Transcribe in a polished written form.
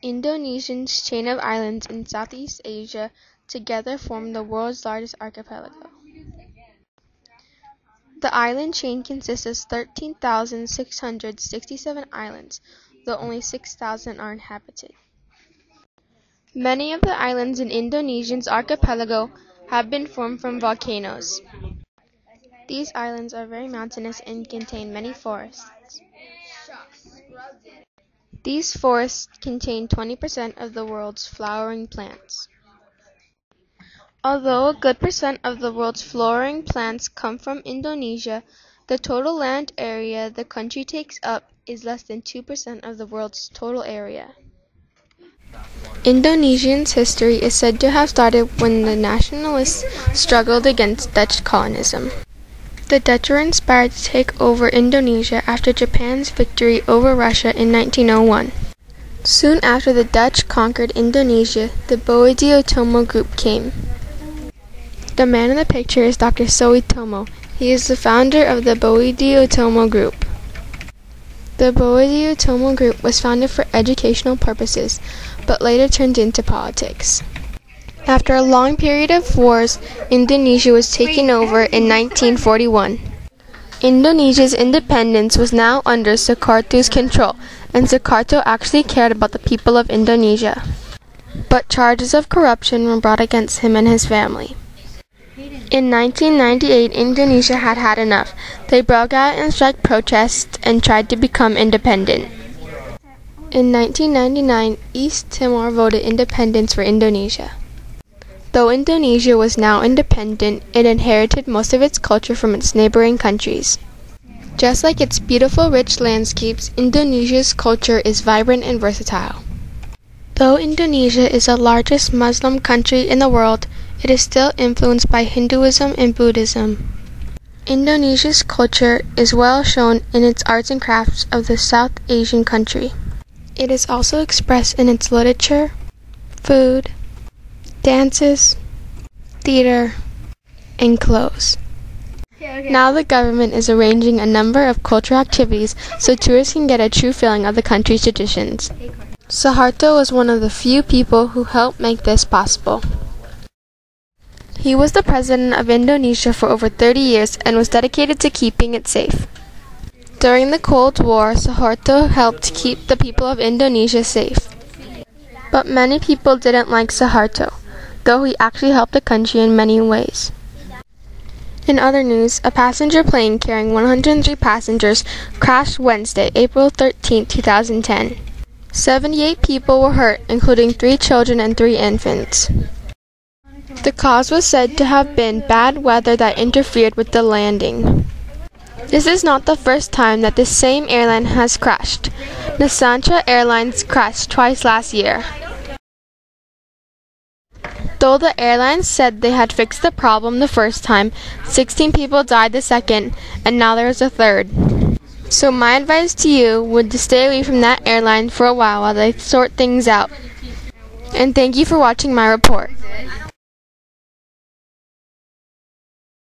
Indonesia's chain of islands in Southeast Asia together form the world's largest archipelago. The island chain consists of 13,667 islands, though only 6,000 are inhabited. Many of the islands in Indonesia's archipelago have been formed from volcanoes. These islands are very mountainous and contain many forests. These forests contain 20% of the world's flowering plants. Although a good percent of the world's flowering plants come from Indonesia, the total land area the country takes up is less than 2% of the world's total area. Indonesia's history is said to have started when the nationalists struggled against Dutch colonism. The Dutch were inspired to take over Indonesia after Japan's victory over Russia in 1901. Soon after the Dutch conquered Indonesia, the Budi-Utomo group came. The man in the picture is Dr. Suitomo. He is the founder of the Budi-Utomo group. The Budi-Utomo group was founded for educational purposes, but later turned into politics. After a long period of wars, Indonesia was taken over in 1941. Indonesia's independence was now under Sukarno's control, and Sukarno actually cared about the people of Indonesia. But charges of corruption were brought against him and his family. In 1998, Indonesia had had enough. They broke out in strike protests and tried to become independent. In 1999, East Timor voted independence for Indonesia. Though Indonesia was now independent, it inherited most of its culture from its neighboring countries. Just like its beautiful, rich landscapes, Indonesia's culture is vibrant and versatile. Though Indonesia is the largest Muslim country in the world, it is still influenced by Hinduism and Buddhism. Indonesia's culture is well shown in its arts and crafts of the South Asian country. It is also expressed in its literature, food, dances, theater, and clothes. Now the government is arranging a number of cultural activities so tourists can get a true feeling of the country's traditions. Suharto was one of the few people who helped make this possible. He was the president of Indonesia for over 30 years and was dedicated to keeping it safe. During the Cold War, Suharto helped keep the people of Indonesia safe. But many people didn't like Suharto, though he actually helped the country in many ways. In other news, a passenger plane carrying 103 passengers crashed Wednesday, April 13, 2010. 78 people were hurt, including 3 children and 3 infants. The cause was said to have been bad weather that interfered with the landing. This is not the first time that this same airline has crashed. Nusantara Airlines crashed twice last year. Though the airlines said they had fixed the problem the first time, 16 people died the second, and now there is a third. So my advice to you would to stay away from that airline for a while they sort things out. And thank you for watching my report.